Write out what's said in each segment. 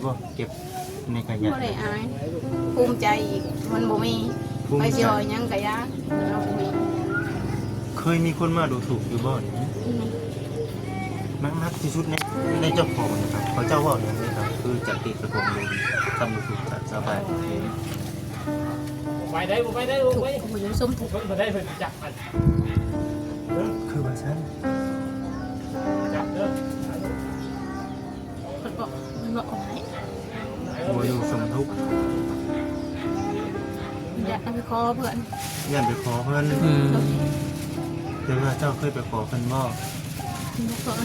บ่เก็บในขยะบ่ได้อายภูมิใจอีกมันบ่มีไปสิเอาหยังก็ยากเราบ่มี เคยมีคนมาดูถูกอยู่บ่นี่นักที่สุดในเจ้าของนะครับเขาเจ้าว่าอย่างนี้ครับคือจากติดกระทงลงทำดูถูกจากชาวบ้าน ไปได้ไปได้ ถูก ไป บ่อยู่ส้มถูก ไปได้เพิ่นจับอัน คือว่าซั่น จับเด้อ เพิ่นบอกเอาให้ บ่อยู่สมทุกข์ อยากเอาไปขอเพิ่น ย่านไปขอเพิ่นแต่ว่าเจ้าเคยไปขอเพิ่นบ่ บ่ขอให้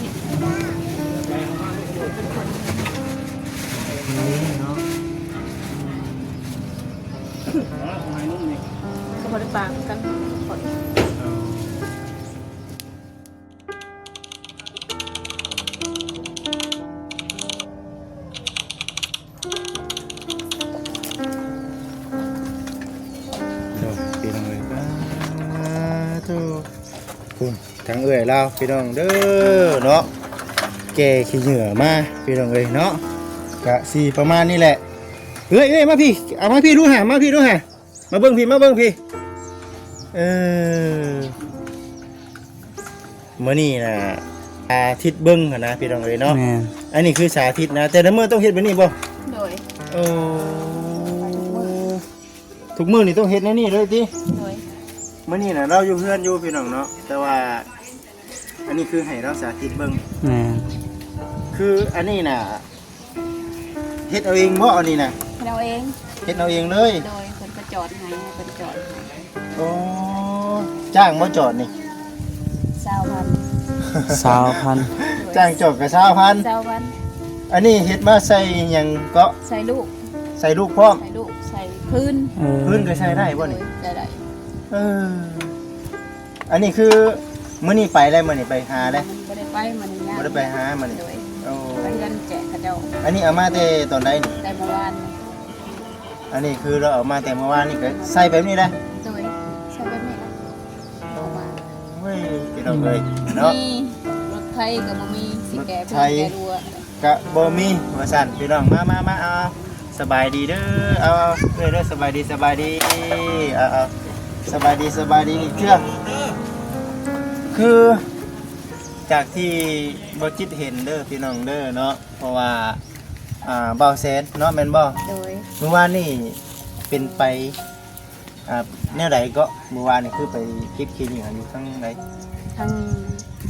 คนนี้เนาะ ก็บ่ได้ปากกันคน เดี๋ยวพี่น้องเอ้ยทุกคุณทั้งเอ้ยเราพี่น้องเด้อเนาะแก่ขี้เหงื่อมาพี่น้องเอ้ยเนาะกะสีประมาณนี้แหละเอ้ยมาพี่เอามาพี่ดูหามาพี่ดูหามาเบิ่งพี่มื้อนี้น่ะอาทิตย์เบิ่งหั่นนะพี่น้องเอ้ยเนาะอันนี้คือสาธิตนะแต่ละมื้อต้องเฮ็ดแบบนี้บ่ โดย โอ้ทุกมื้อนี่ต้องเฮ็ดแนวนี้เลยติ โดย มื้อนี้น่ะเราอยู่เพื่อนอยู่พี่น้องเนาะแต่ว่าอันนี้คือให้เราสาธิตเบิ่งคืออันนี้น่ะเฮ็ดเอาเองบ่อันนี้น่ะ เราเอง เฮ็ดเอาเองเลย โดยเพิ่นก็จอดให้เพิ่นจอดให้ โอ้จ้างบ่จอดนี่ 20,000 20,000 จ้างจอดก็20,000 20,000 อันนี้เฮ็ดมาใส่หยังก็ ใส่ลูก ใส่ลูกพร้อม ใส่ลูกใส่พื้น พื้นก็ใช้ได้บ่นี่ ได้ เอออันนี้คือมื้อนี้ไปแล้วมื้อนี้ไปหาแล้ว บ่ได้ไปมันยาก บ่ได้ไปหามื้อนี้ โดย โอ้ ไปเงินแจกเขาเจ้า อันนี้เอามาแต่ตอนใดนี่ ได้เมื่อวาน อันนี้คือเราเอามาแต่เมื่อวานนี่ก็ใส่แบบนี้แหละ โดยใช้แบบนี้ละเอามา เฮ้ยพี่น้องเลยเนาะ มีรถไทยกับบ่มีสิแก่เพื่ รถไท อน ย แก่รัว กะบ่มีว่าสั่นพี่น้องมาเอาสบายดีเด้อเอาเด้อสบายดีเอาสบายดีอีกเทื่อคือจากที่บ่จิตเห็นเด้อพี่น้องเด้อเนาะเพราะว่าเบาแสนเนาะแม่นบ่ โดย เมื่อวานนี่เป็นไปแนวใดก็เมื่อวานนี่คือไปคิดคิดอยู่ข้างไหน ทั้ง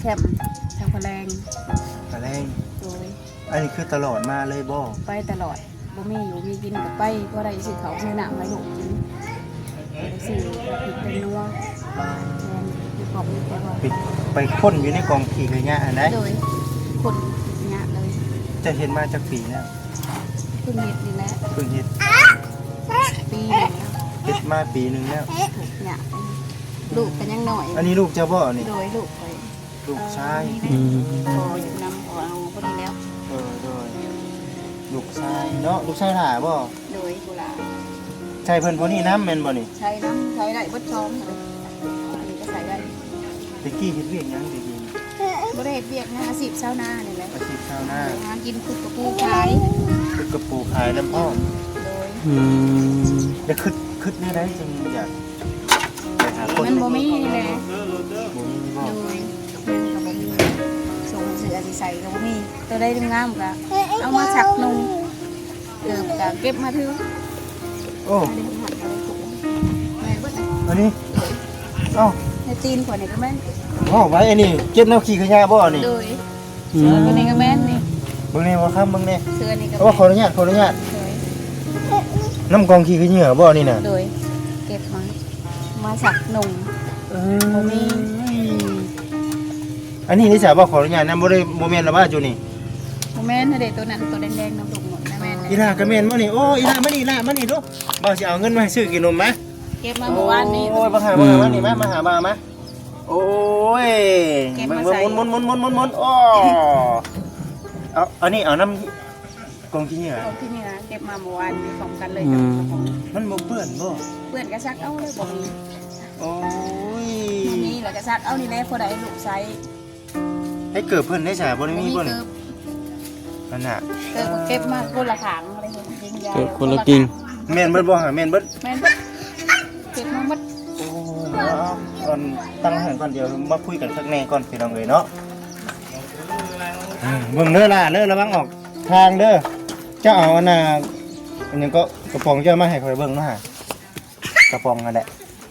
แคมป์ทั้งพะแรง ตะแรง โดย อันนี้คือตลอดมาเลยบ่ ไปตลอดบ่มีอยู่มีกินกับไปบ่ได้สิเขาซื้อน้ำให้ลูกกินบ่ได้ซื้อผิดเป็นนัวแม่นมีขอบมีแต่ว่า ไปค้นอยู่ในกองขี้ขยะอันใด โดยคนยากเลย จะเห็นมาจากปีแล้ว เพิ่งเฮ็ดนี่แหละ เพิ่งเฮ็ด ปีหนึงแล้ว เฮ็ดมาปีหนึงแล้ว ถูกยากลูกก็ยังน้อย อันนี้ลูกเจ้าบ่นี่ โดยลูกไป ลูกชาย พออยู่นำพอเอาพอดีแล้ว โดยลูกชายเนาะลูกชายหลาบ่ โดยกุหลาบ ใช่เพิ่นผู้นี้น้ำแม่นบ่นี่ ใช้น้ำใช้ได้เบดช้อมเลยอันนี้ก็ใส่ได้ ตะกี้เฮ็ดเวียกหยังตะกี้ บริเวณเบียกนะอาชีพชาวนาเนี่ยแหละ อาชีพชาวนา หากินคุดกระปูขาย คือกระปูขายน้ำอ้อม โดย แล้วคึดแนวใดจึงอยากไปหาคน มันบ่มีเลย บ่มีบ่ โดยมันกับบ่มีส่งเสือสิใส่ก็บ่มีตัวได้งามก็เอามาสักนุ่งเกือบก็เก็บมาถือ โอ้ อันนี้หัดอะไรถูกแม่เบิดนะ อันนี้เอ้า ในตีนขวดนี่ก็แม่น อ๋อไว้อันนี้เก็บแนวขี้ขยะบ่นี่ โดยเสือตัวนี้ก็แม่นนี่ เบิ่งนี่ว่าครับเบิ่งนี่ เสือนี่ก็ เอาว่าขออนุญาตโดย น้ำกองขี้ขยะบ่นี่น่ะ โดยเก็บมาสักนุ่ง บ่มี อันนี้นี่สาวบ่ขออนุญาตนำบ่ได้บ่แม่นละว่าจุนี่ บ่แม่นเด็ตัวนั้นตัวแดงๆน้ำดุกหมดนะแม่น อีลาก็แม่นบ่นี่โอ้อีลามานี่มานี่ลูกบ่สิเอาเงินมาให้ซื้อกินนมมะ เก็บมาเมื่อวานนี้ โอ้ยมาหามานี่มาหามาโอ้ย เก็บ มึ มาง ใส่ มุนโอ้เอาอันนี้เอาน้ำกองขี้เหงื่อ ของที่นี่นะเก็บมาเมื่อวานนี้ของกันเลย มันบ่เปื้อนบ่ เพื่อนก็ซักเอาเลยบ่มี โอ้ย บ่มีแล้วก็ซักเอานี่แหละพอได้ลูกใส่ ให้เกิดเพิ่นได้จ้ะบ่ได้มีบ่นี่ เ นั่นน่ะ เก็บมาคนละถังอะไรจริงยา เกิดคนละกิ่ง แม่นเบิดบ่หาแม่นเบิด แม่นเบิดเก็บมาหมด โอ้ก่อนตั้งหันก่อนเดี๋ยวมาคุยกันสักแน่ก่อนพี่น้องเอ้ยเนาะเบิ่งเด้อล่ะเด้อระวังออกทางเด้อเจ้าเอาอันน่ะอันนี้ก็กระป๋องเจ้ามาให้ข่อยเบิ่งเนาะฮะกระป๋องนั่นแหละ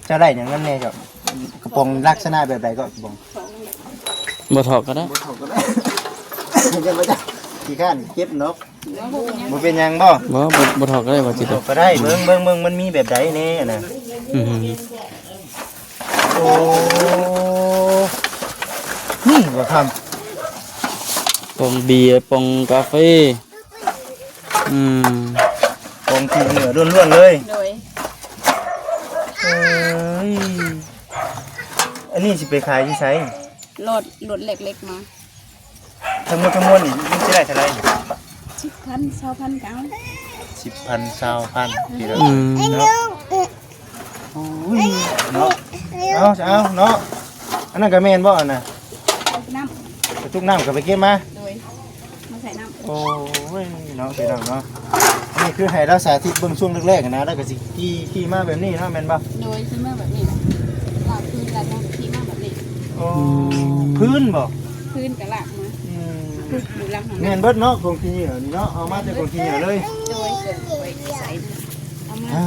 เจ้าได้หยังนั้นแน่จ้ะกระป๋องลักษณะแบบใดก็กระป๋อง บ่ถอกก็ได้ บ่ถูกก็ได้จะมาจ้ะขี้ข้านเก็บเนาะ แล้วพวกนี้ บ่เป็นหยังบ่ บ่ถอกก็ได้บ่จิต ถูกก็ได้เบิ่งมันมีแบบใดแน่น่ะ อือ โอ้นี่บ่ทำ ปองเบียร์ปองกาแฟอืม กองขี้เหนือล้วนๆเลย โดย เอ้ยอันนี้สิไปขายที่ไส รถเล็กๆมา ทั้งหมดนี่มันสิได้เท่าไหร่ 10,000 20,000กัน 10,000 20,000พี่น้อง อืม เนาะโอ้ยเนาะเอาเนาะอันนั้นก็แม่นบ่อันน่ะ น้ กระตุกน้ำก็ไปเก็บมา ำโดยมาใส่น้ำ โอ้ยเนาะพี่น้องเนาะนี่คือให้เราสาธิตเบิ่งช่วงแรกๆนะแล้วก็สิขี่มาแบบนี้เนาะแม่นบ่ โดยที่มาแบบนี้นะลากพื้นแล้วก็ที่มาแบบนี้ โอ้พื้นบ่ พื้นกับลากมา อืม อยู่หลังของ แม่นเบิดเนาะของขี้เหนียวนี่เนาะเอามาแต่ของขี้เหนียวเลย โดยเกิดไว้ใส่เอามา อ่า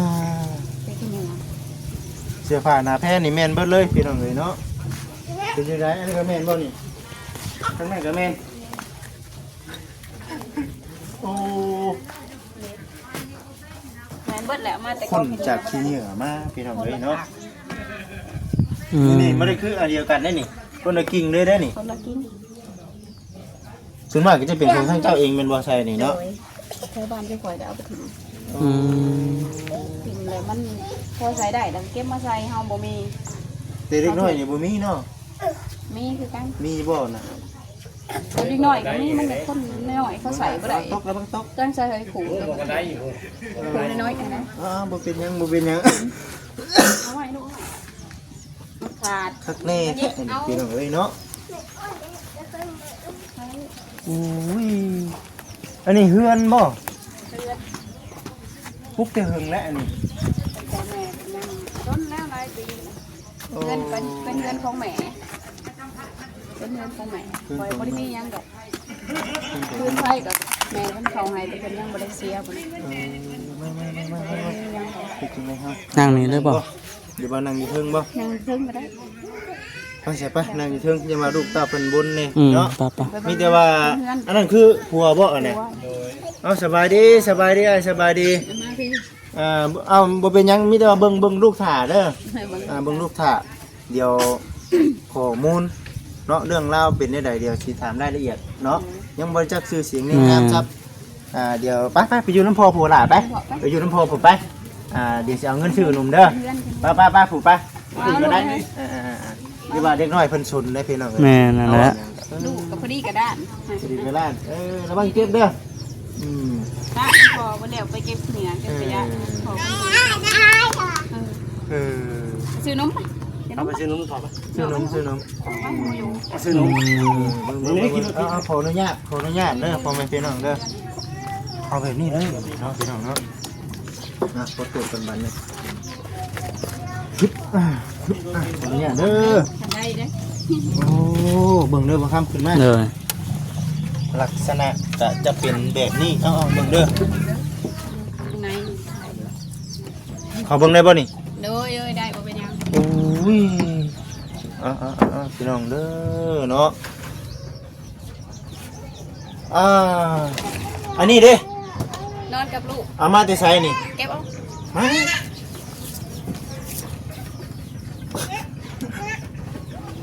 ใส่ขี้เหนียว เสื้อผ้าหน้าแพรนี่แม่นเบิดเลยพี่น้องเอ้ยเนาะเป็นจังไดอันนี้ก็แม่นบ่นี่ทั้งนั้นก็แม่นโอ้ แมนเบิดแล้วมาแต่ คนจากขี้เหนียวมาพี่น้องเอ้ยเนาะ อืม นี่ไม่ได้คืออันเดียวกันได้นี่คนละกิ่งเลยได้นี่ คนละกิน ส่วนมากก็จะเป็นของทางเจ้าเองเป็นบ่ใช่นี่เนาะ โดยแถวบ้านจะคอยเอาไปถิ่ม อืม ถิ่มเลยมันพอใส่ได้ดังเก็บมาใส่เฮาบ่มี แต่เล็กน้อยนี่บ่มีเนาะ มีคือกัน มีบ่น่ะ เล็กน้อยก็มีมันเป็นคนน้อยเขาใส่บ่ได้ ตกแล้วบังตก จังใส่ให้ขู่ ลงกันได้อยู่ ขู่น้อยๆกันนะ บ่เป็นหยังบ่เป็นหยัง เอาไว้ลูกมันขาด คักแน่แท้นี่พี่น้องเอ้ยเนาะโอ้ยอันนี้เฮือนบ่ เลือด ปุ๊กแต่เฮิงแล้วอันนี้ แต่แม่เป็นยังต้นแล้วหลายปีนะเงินเป็นเงินของแม่เป็นเงินของแม่คอยบ่ได้มีหยังดอกคืนไผกับแม่เพิ่นเข้าให้แต่เพิ่นยังบ่ได้เสียบ่ได้ ไม่เป็นจังไดครับ นั่งนี่เลยบ่ เดี๋ยวบ่นั่งอยู่เทิงบ่ ยังเพิ่งก็ได้ ไปใช่ปะนั่งอยู่เทิงอย่ามาลูกตาเพิ่นบนนี่ อืม เนาะ ปะปะ มีแต่ว่าอันนั้นคือผัวบ่อันนี้ เอาสบายดีอ้ายสบายดี มาพี่ เอาบ่เป็นหยังมีแต่ว่าเบิ่งลูกถ่าเด้อ ให้เบิ่ง เบิ่งลูกถ่าเดี๋ยว ข้อมูลเนาะเรื่องราวเป็นได้ใดเดี๋ยวสิถามรายละเอียดเนาะยังบ่จักชื่อเสียงนี่งามครับเดี๋ยวไปอยู่น้ำพ่อผัวหล่ะไปอยู่น้ำพ่อผมไปเดี๋ยวสิเอาเงินซื้อหนุ่มเด้อ เพื่อน ไปผูกไปผูกก็ได้นี่ว่าเด็กน้อยเพิ่นสนได้พี่น้อง แม่นั่นแหละ ลูกกับพอดีกระด้าน สิดีเวลาระวังเก็บเด้ออืม ด้านพอวันเดียวไปเก็บเหนือเก็บขยะพอเอคนอ ซื้อนมไป เอาไปซื้อนมต่อไป ซื้อนม ซื้อนม เอาขออนุญาตเด้อพ่อแม่พี่น้องเด้อเอาแบบนี้เลยเนาะพี่น้องเนาะนะขอตรวจกันบัดนึงขออนุญาตเด้อ ทำได้เด้ โอ้เบิ่งเด้อบ่คำขึ้นมา เลย ลักษณะจะเป็นแบบนี้เอาเบิ่งเด้อ ข้างใน เขาเบิ่งได้บ่นี่ โดยได้บ่เป็นยัง โอ้ยพี่น้องเด้อเนาะอันนี้เด้ นอนกับลูก เอามาแต่ไสนี่ เก็บเอา มา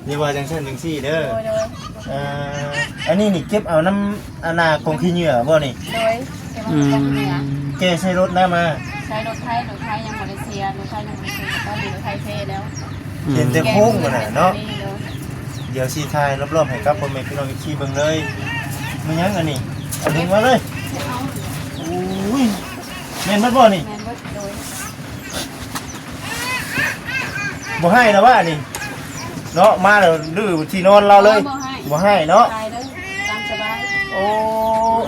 นี่ว่าจังซั่นจังซี่เด้อ โดย อันนี้นี่เก็บเอาน้ำอาณาของขี้เหงื่อบ่นี่ โดยเก็บเอาจากเหนือ แกใช้รถได้มา ใช้รถไทยยังมาเลเซียรถไทยยังมาเลเซียตอนนี้รถไทยเทแล้ว เห็นแต่โค้งมันน่ะเนาะเดี๋ยวสิถ่ายรอบๆให้กับพ่อแม่พี่น้องขี่เบิ่งเลยมันยังอันนี้เอาดึงมาเลยโอ้ยแม่นบ่บ่นี่ แมนก็โดย บ่ให้นะว่านี่เนาะมาแล้วดื้อที่นอนเราเลยบ่ให้เนาะ ตายเลยตามสบาย โอ้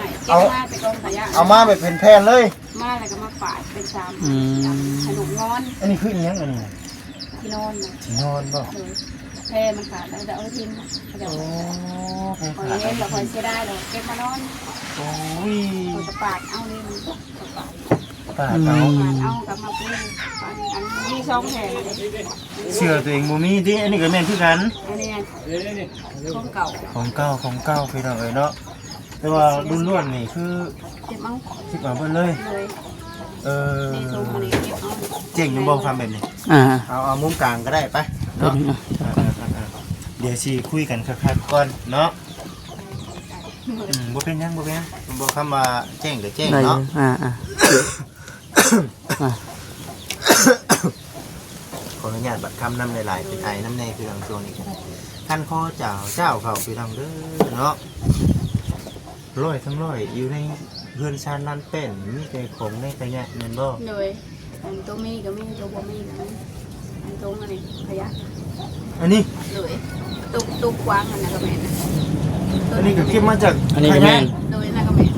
หาย เก็บมาแต่กองขยะ เอามาแบบเป็นแผ่นเลย มาแล้วก็มาฝาดเป็นชาม อืม ขนมงอน อันนี้คืออีหยังอันนี้ ที่นอนนะ ที่นอนบ่ เลยแพร่มันขาดแล้วจะเอาไปทิ้งเขาจะ โอ้ คอยเล่นเราคอยเสียได้เราเก็บมานอน โอ้ย คอยจะปาดเอานี่มันจะปาด ปาดเอา ปาดเอากลับมาปูปาดอันนี้ช่องแผ่เลย เชื่อตัวเองบ่มีติอันนี้ก็แม่นคือกัน อันนี้ของเก่า ของเก่าพี่น้องเอ้ยเนาะแต่ว่ารุ่นล้วนนี่คือ เก็บเอา คิดมาเบิ่เลย เลย เออ ในโซมันนี้เก็บเอา เจ๋งอยู่บ่ทำแบบนี้ อ่า เอามุมกลางก็ได้ไป เดี๋ยว เนาะ นี้อ่ะ เดี๋ยวสิคุยกันคักๆก่อนเนาะบ่เป็นหยังบ่คำว่าแจ้งก็แจ้ง ได้อยู่ เนาะ อ่าอ่า ขออนุญาตบัดคำนำหลายๆเป็นไอน้ำในคือทางโซนนี้ก็ได้ท่านข้อเจ้าเขาคือทางเด้อเนาะร้อยทั้งร้อยอยู่ในเรือนชานนั่นเป็นมีแต่ของในกระยะแม่นบ่ เลยอันตัวมีก็มีตัวบ่มีก็มีอันตรงอันนี้ขยะ อันนี้ เลยตุกกว้างอันนั้นก็แม่น อันนี้ก็เก็บมาจาก อันนี้ก็แม่น โดยนั่นก็แม่น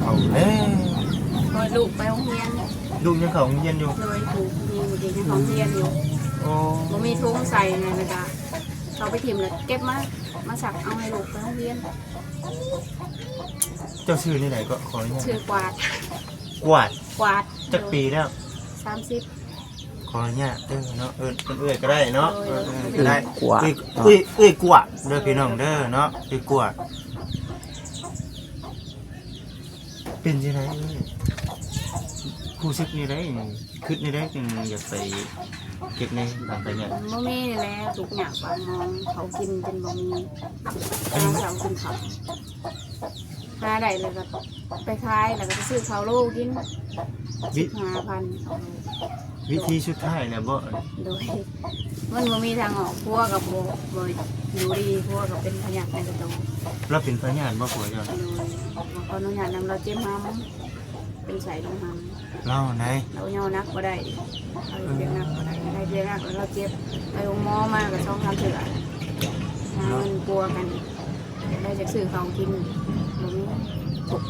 เอาแล้ว โดยลูกไปโรงเรียน ลูกยังเขาโรงเรียนอยู่ โดยถูกมีเด็กยังของเรียนอยู่ โอ้ บ่มีถุงใส่ไงนะจ๊ะเขาไปถิ่มแล้วเก็บมาสักเอาให้ลูกไปโรงเรียน เจ้าชื่อนี่ไหนก็ขออนุญาต ชื่อกวาด กวาด กวาด จักปีแล้ว 30 ขออนุญาตเด้อเนาะเอื้อยก็ได้เนาะก็ได้ กวาด เอ้ยกวาดเด้อพี่น้องเด้อเนาะเอ้ยกวาดเป็นจังไดเอ้ยผู้ซึกนี่ได้คิดนี่ได้จึงอยากไปเก็บในต่างประเทศ บ่มีนี่แหละทุกอย่างปางมองเขากินจนบ่มีหาเสากินเขาหาได้เลยก็ไปขายแล้วก็ไปซื้อเขาวโลกิน วิ 5,000 วิธีสุดท้ายเนี่ยบ่ โดยมันบ่มีทางออกพวกกับบ่อยู่ดีพวกกับเป็นพยาธิในกระดูก เราเป็นพยานบ่ผัวเจ้า โดยขออนุญาตนำเราเจ็บหำเป็นใส่ลงหำ เล่าไหน เราเงานักบ่ได้เราเจ็บนักบ่ได้ได้เจ็บนักแล้วเราเจ็บไปโรงหมอมากับ2-3เถื่อหาเงินกลัวกันอีกได้จากซื้อเขาวกินบ่มีถูก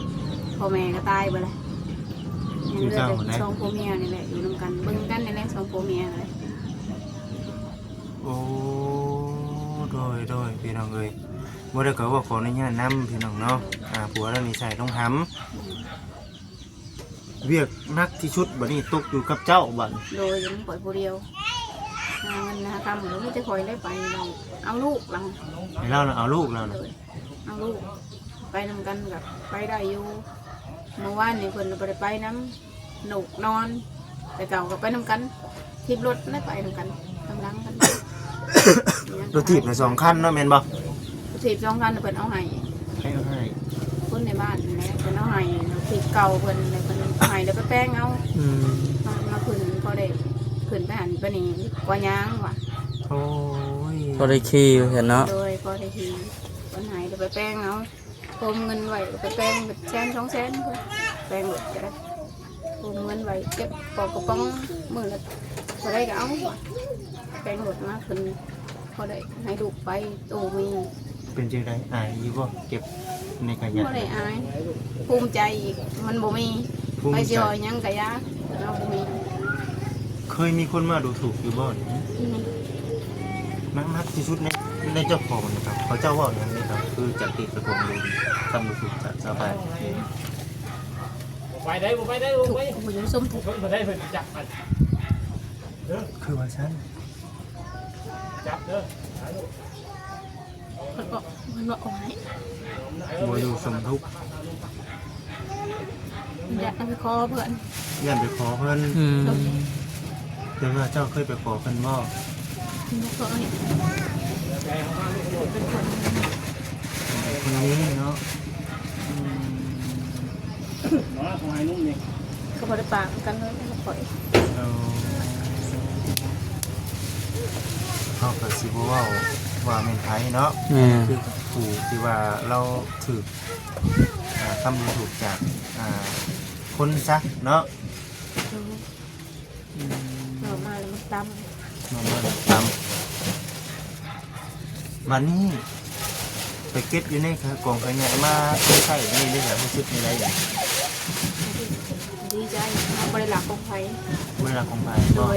พ่อแม่ก็ตายไปเลยยังเหลือแต่สองผัวเมียนี่แหละอยู่นำกันเบิ่งกันนี่แหละสองผัวเมียเลย โอ้โดยพี่น้องเอ้ยบ่ได้ก็ว่าขออนุญาตนํพี่น้องเนาะผัวเรานี่ใส่ต้องหำเวียกนักที่ชุดบัดนี้ตกอยู่กับเจ้าบัด โดยยังปล่อยผู้เดียวหาเงินหาคำเราไม่จะคอยได้ไปเราเอาลูกเรา ให้เราน่ะเอาลูกเรา เล น่ะ ยเอาลูกไปนำกันกับไปได้อยู่เมื่อวานนี่คนเราไปน้ำหนุกนอน แต่เก่าก็ไปนำกันทิพรถได้ไปนำกันทำรังกัน รถถีบน่ะ2คันเนาะแม่นบ่ ถีบ2 คันเพิ่นเอาให้ ให้เอาให้ คนในบ้านนี่แหละเพิ่นเอาให้เราถีบเก่าเพิ่นเลยเพิ่นเอาให้แล้วไปแป้งเอา อืม มาขึ้นพอได้ขึ้นไปหันไปนี่กว่าย้างว่ะ โอ้ย ก็ได้ขี่เห็นเนาะ โดยพอได้ทีวันไหนจะไปแป้งเอาโกมเงินไว้ไปแป้งแบบ100,000-200,000เพื่อแป้งหมดจะได้โกมเงินไว้เก็บปอกกระป๋องมือละพอได้ก็เอาแป้งหมดมากขึ้นพอได้ให้ลูกไปโตมี เป็นจังได๋อายอยู่บ่เก็บในขยะ พอได้อายภูมิใจอีกมันบ่มี ภูมิ ไป ใจ จอยยังกะยาเราบ่มี เคยมีคนมาดูถูกอยู่บ่นี่นักที่สุดในเจ้าของนะครับเขาเจ้าเว่าอย่างนี้ครับคือจากที่กระทรวงดูทำดูถูกจากชาวบ้าน ไปได้บ่ไปได้บ่ ถูก ไป ผู้อยู่ส้มถูก เพิ่นบ่ได้เพิ่นจับมัน คือว่าฉัน จับเด้อ มันบอกเอาไว้ บัวอยู่สมทุกข์ อยากเอาไปคอเพื่อน ย่านไปขอเพิ่น อืม เดี๋ยวว่าเจ้าเคยไปขอเพิ่นบ่ บ่เคย คนนี้เนาะ เนาะของไอ้นุ่มนี่ ก็บ่ได้ปากกันเลยแล้วปล่อย เอาเขาก็สิบ่เว้าว่าแม่นไผเนาะ แม่ คือผู้ที่ว่าเราถูกคำดูถูกจากคนซะเนาะ เรามาแล้วมันต มันตามวันนี้ ไปเก็บอยู่ในกองขยะมาใช้นี่ได้แบบรู้สึกในไรอย่าง ดีใจเอาบริหลักของไฟ เวลาของไป โดย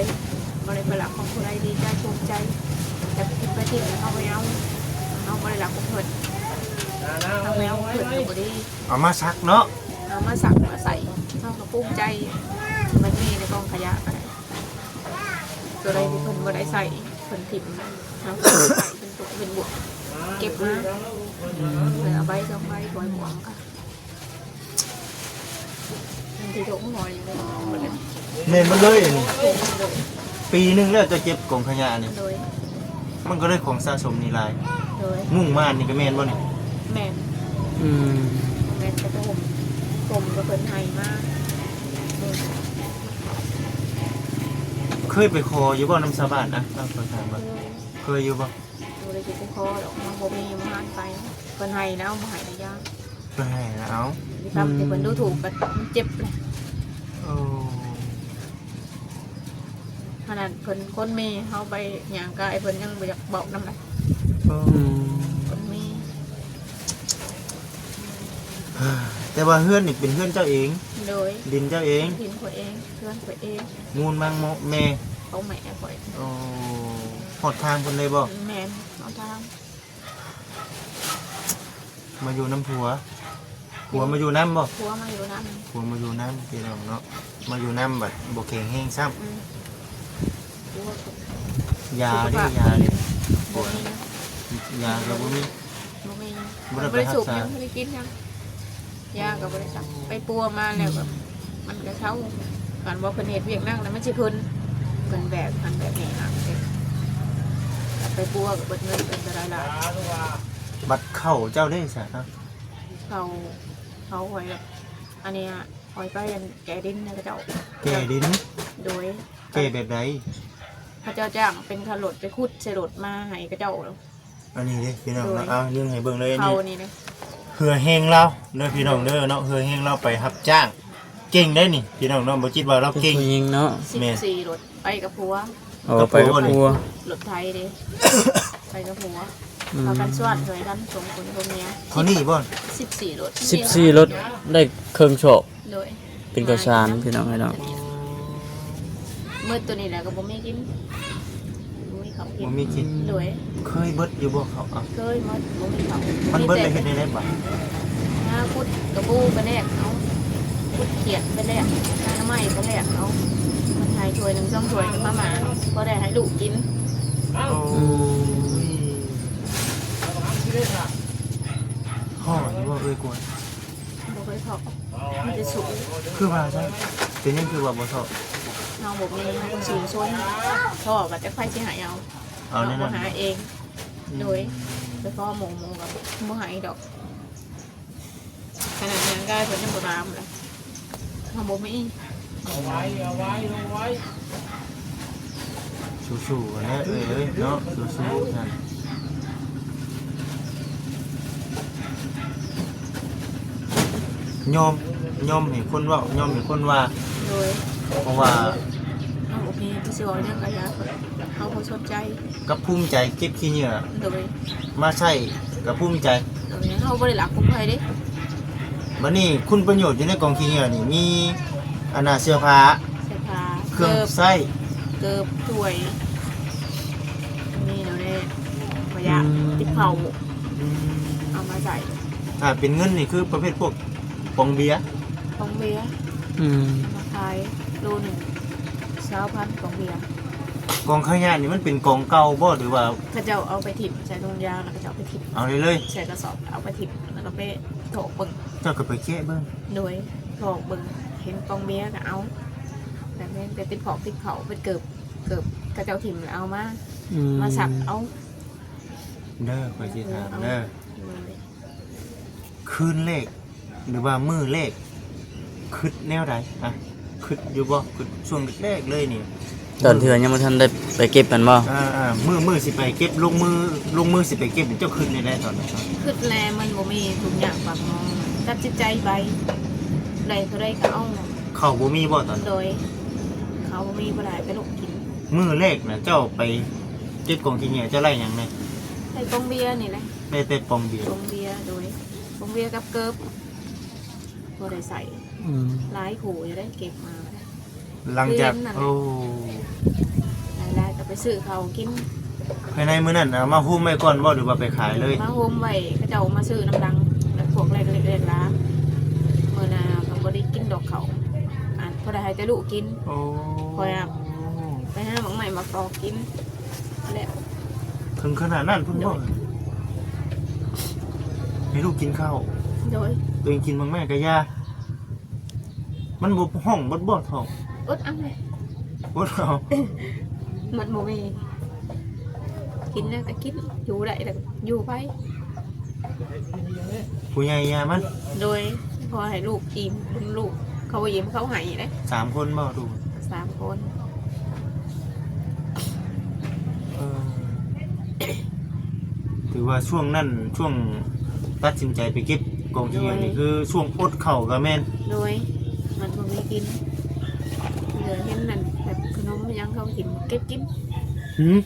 บริหลักของคนใดดีใจภูมิใจแต่คิดไปที่เอาไปเอาบริหลักของเพิ่นเอาไปเอาเพิ่นเอาบริ เอามาซักเนาะ เอามาสักมาใส่เอาก็ภูมิใจมันมีในกองขยะก็ได้ตัวใดที่เพิ่นบ่ได้ใส่เพิ่นถิ่มเอาใส่เป็นตุกเป็นบวกเก็บมาเลยเอาใบสองใบปล่อยหมวงค่ะมันที่ถุงหน่อยอยู่เลยหมดเลย เน้นมันเลยนี่ปีนึงแล้วจะเก็บกองขยะนี่ โดย มันก็ได้ของสะสมนี่หลาย โดย มุ่งมานนี่ก็แม่นบ่นี่ แม่น อืม แม่นกระผมก็เพิ่นให้มาก เคยไปคออยู่บ่น้ำชาวบ้านนะตั้งคนถามว่าเคยอยู่บ่ ดูเลยจะคอดอกมันบ่มีมันหันไปเพิ่นให้แล้วบ่ให้ระยะ ไปให้นะเอา ที่ทำที่เพิ่นดูถูกก็มันเจ็บเลย โอ้ ขนาดเพิ่นคนมีเฮาไปหยังก็ไอ้เพิ่นยังบ่อยากบอกนำเลย โอ้ อืม เพิ่นมี แต่ว่าเฮือนนี่เป็นเฮือนเจ้าเอง โดย ดินเจ้าเอง กินตัวเองเพื่อนตัวเอง มูลมังแม่ เขาแม่ข่อย โอ้หอดทางคนเลยบ่ แม่นเอาทาง มาอยู่น้ำผัวมาอยู่น้ำบ่ ผัวมาอยู่นั่น ผัวมาอยู่น้ำพี่น้องเนาะมาอยู่น้ำแบบบ่แข็งแห้งซ้ ผัว ำยาดิยาดิ บ่มี ยาก็บ่มี บ่มี บ่ได้ บ่ ไป ได้ รั สู ก บ ษา ยังไม่ได้กินยังยาก็บ่ได้สักไปปัวมาแล้วแบบมันก็เข้าก่อนว่าเพิ่นเฮ็ดเวียกนั่งแล้วมันสิเพิ่นเพิ่นแบบอันแบบนี้อ่ะไปปัวก็เบิดเงินเป็นรายละ บัดเข้าเจ้าได้ซะครับ เขาหอยแบบอันเนี้ยหอยไปอันแกดินนะเจ้า แก่ดิน โดย แก่แบบใด พระเจ้าจ้างเป็นขลดไปขุดใส่รถมาให้กระเจ้า อันนี้เด้พี่น้องเนาะเอายื่นให้เบิ่งเลยอัน เขา นี้ นี่นะ เหือแห้งเราเด้อพี่น้องเด้อเนาะเหือแห้งเราไปรับจ้าง เก่งได้นี่พี่น้องเนาะบ่คิดว่าเรา เป็น เก่ง ผู้หญิงเนาะ แม่ 14รถไปกับผัว โอ้ไปกับครัว รถไทยเด้ ไปกับผัว อืม เขากันสวัสดเลยกันสองคนคนเนี้ย เขานี่บ่ 14รถ 14รถได้เครื่องโชค โดย เป็นข้าวสารพี่น้องให้น้อง เมื่อตัวนี้แหละก็บ่มีกินบ่มีเขากิน บ่มีกิน โดย เคยเบิดอยู่บ่เขาอ่ะ เคยหมดบ่มีเขา มันเบิด แต่ ได้เฮ็ดได้บ่ หาพุดกระบูไปแลกเอาพุดเขียดไปแลกน้ำไม้ไปแลกเอามันหายถ้วยหนึ่ง2ถ้วยกับมาม่าพอได้ให้ลูกกิน โอ้ยห่ออยู่บ่เอ้ยกวน บ่เคยพอมันจะสูง คือว่าใช่เป็นยังคือว่าบ่ชอบ เราบอกมีเราก็สูงส้นท่อกับจะไฟที่หายเอา เอาแน่น บ่ อน หาเอง โดยไปพ่อหมูกับบ่หายดอกขนาดนั้นก็เพิ่นยังบ่ตามเลยเราบ่มี เอาไว้ลงไว้ สู้ๆกันนะเอ้ยเนาะสู้ๆกันยอมเห็นคนเว่ายอมเห็นคนว่า โดย เพราะว่า เราบ่มีที่สิเอาเรื่องกระยาเขาบ่สนใจ กับภูมิใจเก็บขี้เหงื่อ โดย มาใช้กับภูมิใจ โดยเขาบ่ได้รักคนไทยเด้ บัดนี้คุณประโยชน์อยู่ในกองขี้เหงื่อนี่มีอันน่ะเสื้อผ้า เสื้อผ้า เครื่องใช้ เกิบถ้วยมีเดี๋ยวนี้กระยาติดเผา อืม เอามาใส่ ถ้าเป็นเงินนี่คือประเภทพวกปองเบียร์ ของเบียร์ อืม มาขายโลหนึ่ง20,000ของเบียร์ กองขยะนี่มันเป็นกองเก่าบ่หรือว่า เขาจะเอาไปถิบใส่ถุงยางแล้วก็จะเอาไปถิบ เอาเลยเลย ใส่กระสอบเอาไปถิบแล้วก็ไปโถกเบิ่ง เจ้าก็ไปแกะเบิ่ง โดยโถกเบิ่งเห็นกองเบียร์ก็เอาแต่ไม่เป็นติดของติดเขาเป็นเกือบกระเจ้าถิ่มแล้วเอามา อื มาสับเอา เด้อข่อยสิถามเด้อ เลย คืนเลขหรือว่ามือเลขคืดแนวใดอ่ะคืดอยู่บ่คืดช่วงแรกๆเลยนี่ ตอนเถื่อนยังบ่ทันได้ไปเก็บกันบ่ มือสิไปเก็บลงมือสิไปเก็บเจ้าคืนได้ตอนนั้นครับ คือแลมันบ่มีทุกอย่างปากมองตัดสินใจไปใดก็ได้ก็เอา เข้าบ่มีบ่ตอนนั้น โดย เขาบ่มีบ่ได้ไปลงกิน มือเลขน่ะเจ้าไปเก็บกองขี้เหงื่อเจ้าไล่หยังแน่ ใส่กองเบียร์นี่แหละ ได้แต่ปองเบียร์ ปงเบียร์โดยปงเบียร์กับเกิบบ่ได้ใส่ อืม หลายขู่จะได้เก็บมา หลังจาก เรียนนั่นแหละ โอ้ หลายๆก็ไปซื้อเขาวกิน ภายในมื้อนั้นเอามาหุ้มไว้ก่อนบ่หรือว่าไปขายเลย มาโฮมไว้เขาเจ้ามาซื้อน้ำดังแล้วพวกเล็กๆร้านเมื่อนาก็บ่ได้กินดอกเขาอ่านพอได้ให้แต่ลูกกิน โอ้ คอยไปหาหมักใหม่มาตอกกินแล้ว ถึงขนาดนั้นพุ่นบ่ให้ลูกกินข้าว โดย ตัวเองกินบางแม่ก็ยามันบ่ห้องบ่ท้อง อดเอาเลย บ่เอา มันโมมีกินแล้วก็กินอยู่ได้แต่อยู่ไป ผู้ใหญ่ยามัน โดยพอให้ลูกอิ่มลูกเขาอิ่มเขาใหายเลย 3คนบ่ดู 3 คน เออถือว่าช่วงนั้นช่วงตัดสินใจไปเก็บกองที่นี่คือช่วงอดข้าวก็แม่น โดยมันโมมีกินเหลือเห็นนั่นแบบขนมยังเขากินเก็บกิน หืม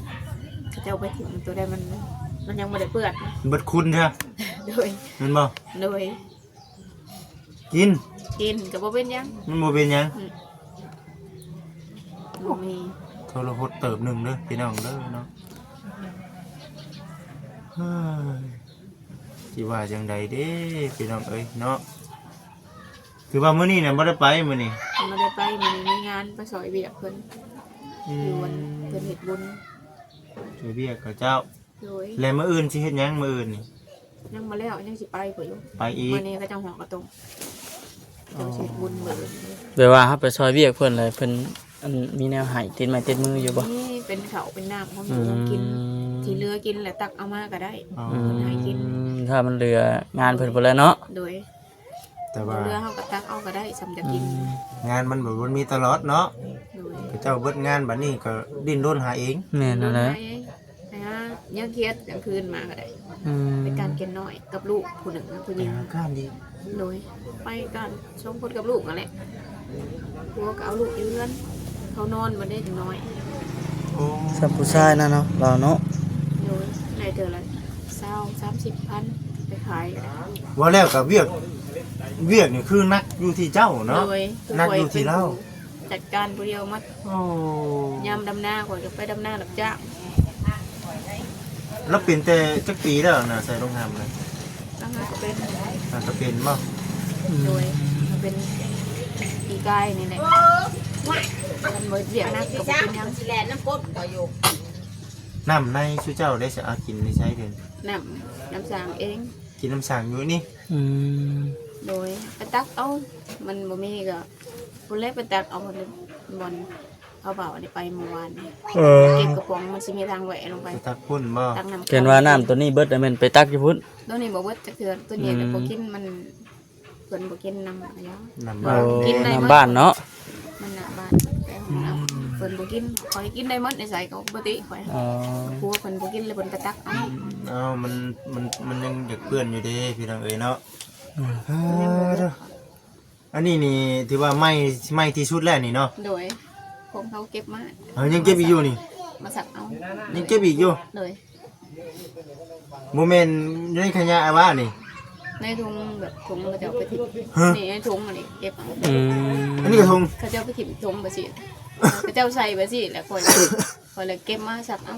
เขาจะเอาไปถิ่มตัวใดมันยังไม่ได้เปื้อน เบิดคุณใช่ โดย แม่นบ่ โดย กิน กินกับบ่เป็นหยัง มันบ่เป็นหยัง บ่มี โทรหดเติบหนึ่งเด้อพี่น้องเด้อเนาะเฮ้ยสิว่าจังใดเด้พี่น้องเอ้ยเนาะถือว่ามื้อนี้เนี่ยบ่ได้ไปมื้อนี้ ไม่ได้ไปมันมีงานไปซอยเบียกเพิ่นอยู่วันเพิ่นเฮ็ดบุญ ช่วยเบี้ยกับเจ้า โดย แล้วมื้ออื่นสิเฮ็ดหยังมื้ออื่นนี่ ยังมาแล้วยังสิไปกว่าอยู่ ไปอีก มื้อนี้ก็จังหอกระตงเจ้าสิเฮ็ดบุญมื้ออื่น แปลว่าเฮาไปซอยเวียกเพิ่นเลยเพิ่นอันมีแนวให้ติดไม้ติดมืออยู่บ่ นี่เป็นข้าวเป็นน้ำของ อื หนู ม กินที่เหลือกินแล้วตักเอามาก็ได้ อ๋อ อื ให้กิน มถ้ามันเหลืองานเพิ่นบ่แล้วเนาะ โดย แต่ว่า เหลือเฮาก็ตักเอาก็ได้สำจะกิน งานมันแบบมันมีตลอดเนาะ โดย เจ้าเบิดงานบัดนี้ก็ดิ้นรนหาเอง แม่นนั่นแหละ ไปหายังเครียดกลางคืนมาก็ได้ อืม ไปการกินน้อยกับลูกผู้หนึ่งนะผู้ห ไป ญิง หาการดี โดยไปกันสองคนกับลูกนั่นแหละผัวก็เอาลูกอยู่เรือนเขานอนบนได้ถึงน้อย โอ้ สับผู้ชายนะเนาะเราเนาะ โดยในเดือนละ30,000ไปขายก็ได้ ว่าแล้วกับเวียกนี่คือนักอยู่ที่เจ้าเนาะ โดย นักอยู่ที่เรา จัดการผู้เดียวมัด โอ้ ยามดำหน้าก่อนก็ไปดำหน้าหลับจ้าง แล้วเป็นแต่จักปีแล้วนะใส่โรงงานเลย ตั้งแต่ก็เป็น น่าจะเป็นบ่ โดยเป็นปีกายนี่แหละมันบ่เรียกนักก็บ่เป็นหยัง สิแลนน้ำก้นต่ออยู่ น้ำในชูเจ้าได้จะเอากินได้ใช้เดือน น้ำสางเอง กินน้ำสั่งอยู่นี่ อืม โดยไปตักเอามันบ่มีก็คนแรกไปตักเอาเลยบอลเอาเบาอันนี้ไปเมื่อวานนี่เก็บกระป๋องมันสิมีทางแหวะลงไป ไปตักพุ่นบ่ ตักน้ำ เห็นว่าน้ำตัวนี้เบิดแล้วแม่นไปตักอยู่พุ่น ตัวนี้บ่เบิดจักเทื่อตัวนี้เนี่ยบ่กินมันเพิ่นบ่กินน้ำอะไรอย่าง น้ำ โอ้ บ้าน น้ำบ้านเนาะ มันหน้าบ้านแต่ของน้ำเพิ่นบ่กินขอยกินได้หมดในใส่ก็บ่ติข่อย อ๋อ ผัวเพิ่นบ่กินเลยเพิ่นไปตักเอา เอามันยังอยากเปื้อนอยู่เด้พี่น้องเอ้ยเนาะเฮ้ยเด้ออันนี้นี่ถือว่าไม่ที่สุดแล้วนี่เนาะ โดยผมเขาเก็บมา เอายังเก็บอีกอยู่นี่ มาสักเอา ยังเก็บอีกอยู่ โดย โมเมนต์อยู่ในขยะอะว่านี่ ในถุงแบบถุงเขาจะเอาไปทิ้ง ฮะ นี่ในถุงอันนี้เก็บเอา อืม อันนี้กระทง เขาจะเอาไปทิ้งถุงไปสิเขาจะเอาใส่ไปสิแล้วค่อยเลยเก็บมาสักเอา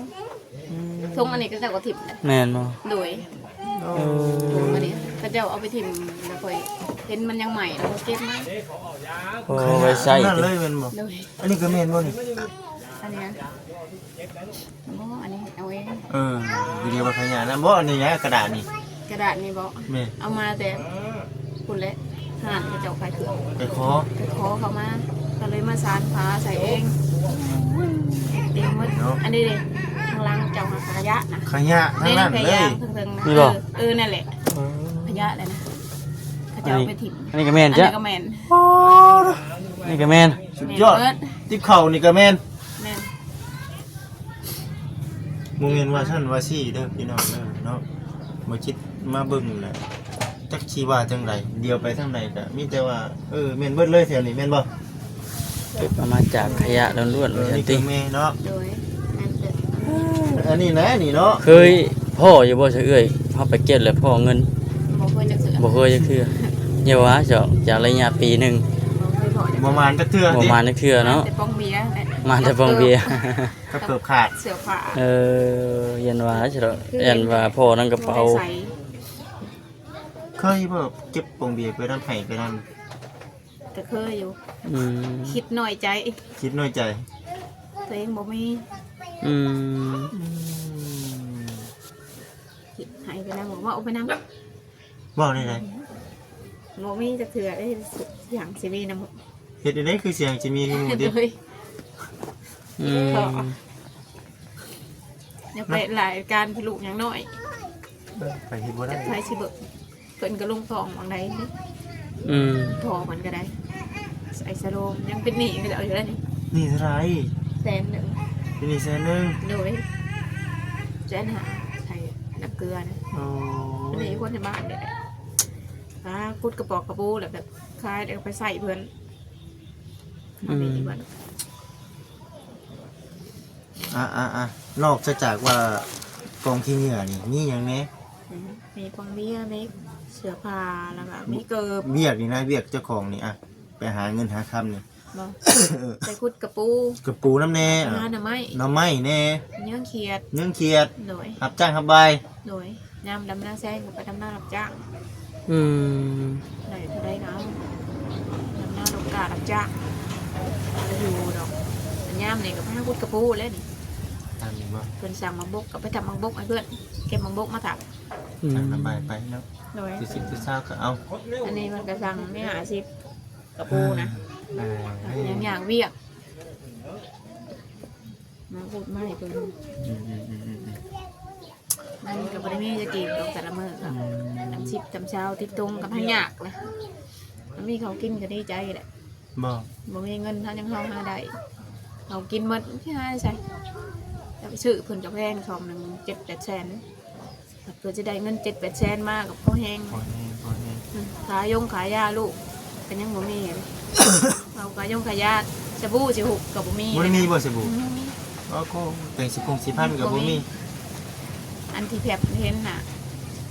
ถุงอันนี้ก็จะเอาทิ้งเลย แม่นบ่ โดย เออ ถุงอันนี้เขาจะเอาไปทิ้งแล้วค่อยเห็นมันยังใหม่แล้วก็เก็บมา โอ้ไว้ใส่ นั่นเลยแมันบ่ โดย อันนี้ก็แม่นบ่นี่ อันนี้นะอ๋ออันนี้เอาเอง อยู่ดีว่าขยะนะบ่อันนี้นะกระดาษนี่ กระดาษนี่บอก แม่ เอามาแต่คุณและห่านเขาจะเอาไปเถื่อน ไปขอ ไปขอเขามาก็เลยมาสานผ้าใส่เองเองหมดอันนี้เลยข้างล่างเจ้าหาขยะนะ ขยะทั้งนั้น ข เลย ะเพิ่งๆนะนั่นแหละขยะเลยนะเขาจะเอาไปถิ่ม อันนี้ก็แม่น อัน จ้ะ นี้ก็แมน นี่ก็แม่น สุดยอดติ๊บเข่านี่ก็แม่น แมน โมเมนต์ว่าซั่นว่าซี่เด้อพี่น้องเด้อเนาะบ่คิดมาเบิ่งแหละจักชีว่าจังไดเดียวไปทางใดก็มีแต่ว่าแม่นเบิดเลยแถวนี้แม่นบ่ เก็บเอามาจากขยะล้วนๆว่าซั่น นี่ ติ คือแม่เนาะ โดยแมนเด็ด อันนี้นะนี่เนาะ เคยพ่ออยู่บ่ซะเอ้ย เฮาไปเก็บแล้วพ่อเงิน บ่เคยจะเสือ บ่เคยจักเทื่ออย่าว่าเจ้าจากระยะปีหนึง บ่เคยพอ ประมาณจักเทื่อ บ่ ติ มาจักเทื่อเนาะ แต่ป้องเบียร์แหละ มาแต่ฟองเบียร์ ก็เกือบขาด เสื้อผ้า ยันว่าเจ้ายันว่าพ่อนั่งกระเป๋า ใส่ เคยบ่เก็บปงเบียร์ไปน้ำไห้ไปนั่น แต่เคยอยู่ อืม คิดหน่อยใจ คิดน้อยใจ ตัวเองบ่มี อืม คิดให้ไปนั่งบอกว่าเอาไปนั่ง บอกได้ได บ่มีจะเถื่อได้อย่างสิมีนำ เฮ็ดได้คือเสียงจะมีคือหมู่ เล ติ ย อืม อย่าไปหลายการพิลูกอย่างน้อย ไปเฮ็ดบ่ได้ จะใช้สิเบิกเพิ่นก็ลงทองบางใดนี่ อืม ทองมันก็ได้ใส่สโลมยังเป็นหนี้ก็จะเอาอยู่แล้วนี่ นี่เท่าไหร่ 100,000 เป็นนี่แสนหนึง โดยแจ้นหาใส่น้ำเกลือนะ โอ้ อันนี้คนในบ้านเนี่ยกุดกระบอกกระปูแบบคลายเดี๋ยวไปใส่เพื่อนอันนี้เพื่อน นอกจากว่ากองขี้เหงื่อนี่มีหยังแหน่ มีปองเบี้ยมีเสื้อผ้าแล้วก็มีเกิบ เวียกนี่นะเวียกเจ้าของนี่ไปหาเงินหาคำนี่ บ่ใส่กุดกระปู กระปูน้ำแน่ หาหน่อไม้ หน้ำไม้แน่ เนื้อเขียด เนื่องเขียด หน่อย รับจ้างครับใบาย หน่อยยามดำหน้าแซงก็ไปดำหน้ารับจ้าง อืม หน่อยเท่าไรเนาะดำหน้าลงการับจ้างจะอยู่ดอกยามนี่ก็ไปหากุดกระปูเลยนี่ ตามนี้บ่ เพื่อนสั่งมังบกก็ไปทำมังบกให้เพื่อนเก็บมังบกมาถัก จ้างครับใบายไปเนาะ หน่อย สิบที่เศร้าก็เอา อันนี้มันก็สั่งไม่หาสิบกระปูนะ อย่างเวียกมาพูดไม่เพิ่นมันกับบริมีจะกินดอกแต่ละมื้อกับน้ำชิบจำเช้าทิพตรงกับทั้งยากเลยมันมีเขากินก็ดีใจแหละ บ่ บ่มีเงินท่านยังเฮาหาได้เขากินหมดที่หาใช่จะไปซื้อเพิ่นกับแพงชอมหนึ่ง7-8 แสนเพื่อจะได้เงิน7-8 แสนมากกับพ่อแห้ง พอแห้งพอแห้ง ขายยาลูกเป็นยังบ่มีเลย เอาขายาสบู่สิหุบกับบ่มี บ่ได้มีบ่สบู่อ๋อก็แต่ง10,000กับบ่มี อันที่แผลเห็นน่ะ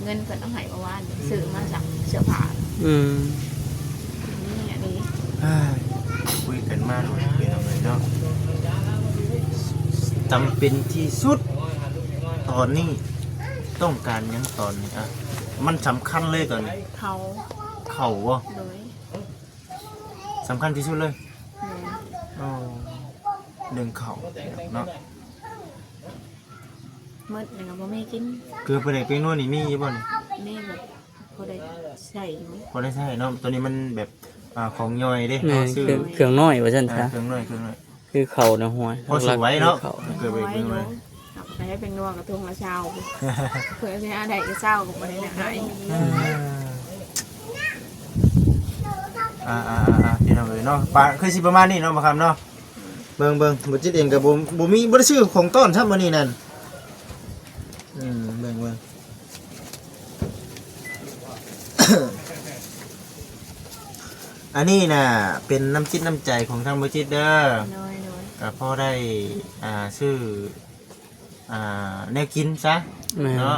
เงินเพิ่นเอาให้ประวานซื้อมาจากเสื้อผ้า อืม นี่อันนี้ คุยกันมาด้วยเป็นอะไรเนาะจำเป็นที่สุดตอนนี้ต้องการหยังตอนนี้มันสำคัญเลยตอนนี้ เขา เข่าบ่ โดย สำคัญที่สุดเลย โดย อ๋อเรื่องเข่าเนาะ เมื่อหนึ่งบ่มีกิน เกลือไปไหนไปนู่นนี่มีอยู่บ่นี่ นี่แบบพอได้ใส่อยู่ พอได้ใช่เนาะตัวนี้มันแบบของย่อยเด้ แม่ เอาซื้อ เครื่องน้อยว่าซั่นซะ เครื่องหน่อย คือเข่านะหัว พอสวยเนาะ ข่ เกลือไป ไว้ เกลือ อยู่ มา เอาไปให้เป็นนัวกับทงละเช้าเผื่อจะได้ก็เช้ากับบ่ได้หาย พี่น้องเอ้ยเนาะปลาคือสิประมาณนี้เนาะมาครับเนาะเบิ่งบ่จิตเองก็บ่มีบ่ได้ซื้อของต้อนซ้ำมื้อนี้นั่นเบิ่ง อันนี้น่ะเป็นน้ำจิตน้ำใจของทางบ่จิตเด้อ น้อย ก็พอได้ซื้อแนวกินซะ แม่ เนาะ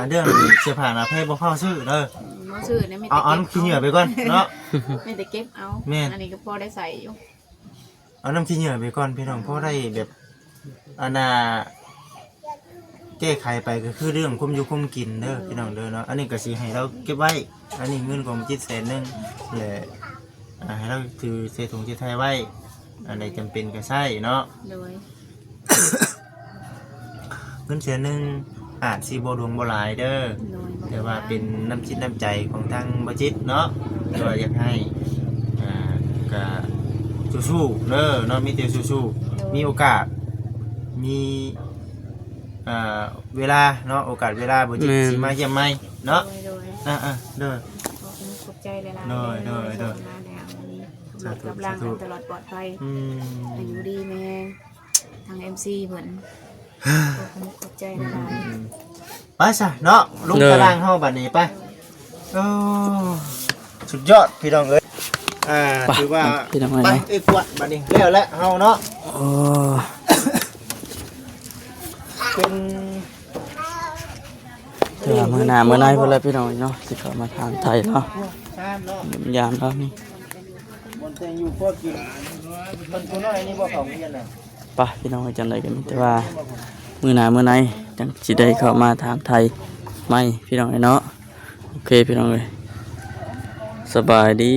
เรื่องเสื้อผ้าหน้าแพร่บ่พอซื้อเด้อ บ่ซื้อเนี่ยไม่ เอาน้ำขี้เหงื่อไปก่อนเนาะ ไม่ได้เก็บเอา แม่น อันนี้ก็พอได้ใส่อยู่ เอาน้ำขี้เหงื่อไปก่อนพี่น้องเพราะได้แบบแก้ไขไปก็คือเรื่องคุมอยู่คุมกินเด้อพี่น้องเด้อเนาะอันนี้ก็สิให้เราเก็บไว้อันนี้เงินของจิต100,000แหละให้เราถือเศษถุงที่ไทยไว้อันใดจำเป็นก็ใช้เนาะ โดย เงิน100,000อาจสิบ่ดวงบ่หลายเด้อ โดย แต่ว่าเป็นน้ำจิตน้ำใจของทางบ่จิตเนาะก็อยากให้ก็สู้ๆเด้อเนาะมีแต่สู้ๆมีโอกาสมีเวลาเนาะโอกาสเวลาบ่จิตสิมาเยี่ยมใหม่เนาะ โดย เด้อ ขอบใจหลายๆ โดยโดยโดย มาแล้ววันนี้ สาธุ กำลัง สาธุ ตลอดปลอดภัย อืม อายุดีแม่ทาง MC เหมือนขอบใจหลาย ไปซะเนาะลงตารางเฮาบัดนี้ไปโอ้สุดยอดพี่น้องเอ้ยถือว่า พี่น้องเอ้ย ไป เนาะ กวดบัดนี้แล้วเฮาเนาะ โอ้ เป็น ท ถือว่ามื้อหน้ามื้อในพุ่นแหละพี่น้องเนาะสิเข้ามาถามไทยเนาะ ชามเนาะ เยี่ยมยามแล้วนี่ บนเตียงอยู่พวกกินมันตัวน้อยนี่บ่ของเรียนน่ะ ไปพี่น้องจังไดกันแต่ว่ามื้อหน้ามื้อในจังสิได้เข้ามาถามไทยไหมพี่น้องเนาะโอเคพี่น้องเอ้ยสบายดี